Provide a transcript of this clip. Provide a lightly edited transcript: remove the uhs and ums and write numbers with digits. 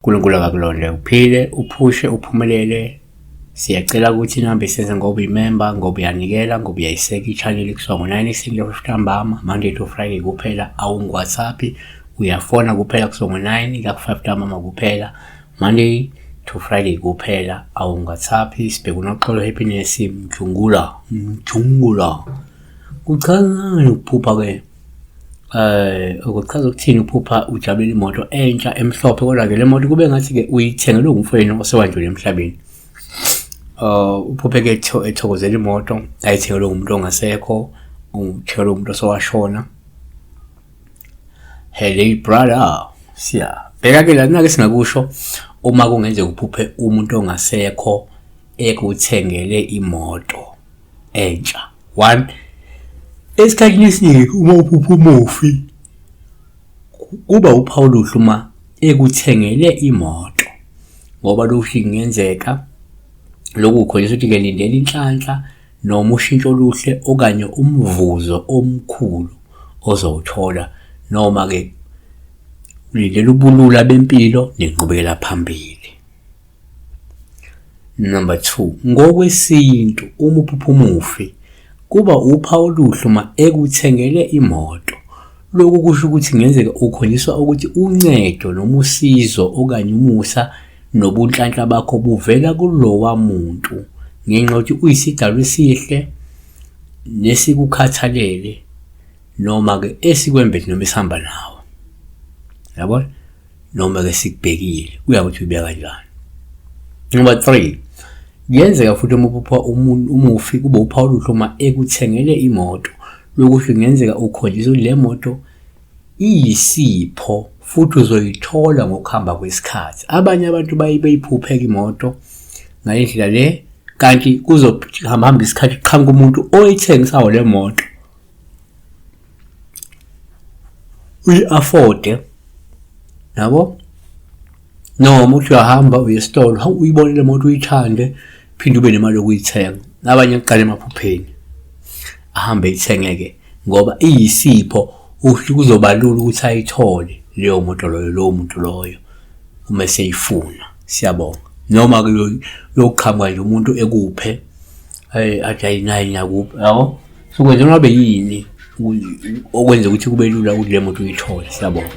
uNkulunkulu akakulonde uphile, uphushe, uphumelele. Siyacela ukuthi nihambe senze ngoba imember, ngoba uyanikela, ngoba uyayiseka i-channel kusukela ngo-9 ekuseni ntambama, Monday to Friday kuphela, awungu-WhatsApp, uyafona kuphela kusukela ngo-9 ku-5 ntambama kuphela, Monday to Friday kuphela, awungu-WhatsApp. Sibheke uNoxolo Happiness, mjungula. Kuchazani ukuphupha-ke? Ukuchaza ukuthini ukuphupha ujabulela imoto entsha emhlophe, kodwa-ke le moto kube ngathi-ke uyithengelwe umfowenu osewanjula emhlabeni. Uphuphe-ke ethokozela imoto ayithengelwe umuntu ongasekho, uthengelwe umuntu osowashona. Hey brother, bheka-ke lana-ke singakusho uma kungenzeka uphuphe umuntu ongasekho ekuthengele imoto entsha. 1, esikhathini esiningi uma uphupha umufi kuba uphawu oluhle uma ekuthengele imoto, ngoba lokhu kungenzeka lokhu kukhonjiswa ukuthi-ke lindela inhlanhla noma ushintsho oluhle okanye umvuzo omkhulu ozowuthola, noma-ke ulindela ubulula bempilo nenqubekela phambili. Number 2, ngokwesintu uma uphupha umufi kuba uphawu oluhle uma ekuthengele imoto. Lokhu kusho ukuthi kungenzeka ukhonjiswa ukuthi uncedo noma usizo okanye umusa nobunhlanhla bakho buvela kulowa muntu ngenxa yokuthi uyisidalwa esihle nesikukhathalele, noma-ke esikwembethe noma esihamba nawe, yabona, noma-ke sikubhekile, uyakuthi ubeka kanjani. Number 3, kuyenzeka futhi uma uphupha umufi kube uphawu oluhle uma ekuthengele imoto. Lokhu kungenzeka ukhonjiswa le moto iyisipho futhi uzoyithola ngokuhamba kwesikhathi. Abanye abantu bayiphuphe imoto ngayindlela le, kanti kuzohamba isikhathi kuqhamuka umuntu oyithengisayo le moto uyi-afford, yabo, noma uthi uyahamba uyesitolo uyibone le moto uyithande phinde ube nemali yokuyithenga. Abanye kuqala emaphupheni ahambe eyithenge-ke ngoba iyisipho, kuzoba lula ukuthi ayithole leyo moto loyo, lowo muntu loyo uma eseyifuna. Siyabonga. Noma-ke yokuqhamuka nje umuntu ekuphe athi ayinayo nyakuphi, yabo, sukwenza ngabe yini okwenza ukuthi kube lula ukuthi le moto uyithole. Siyabonga.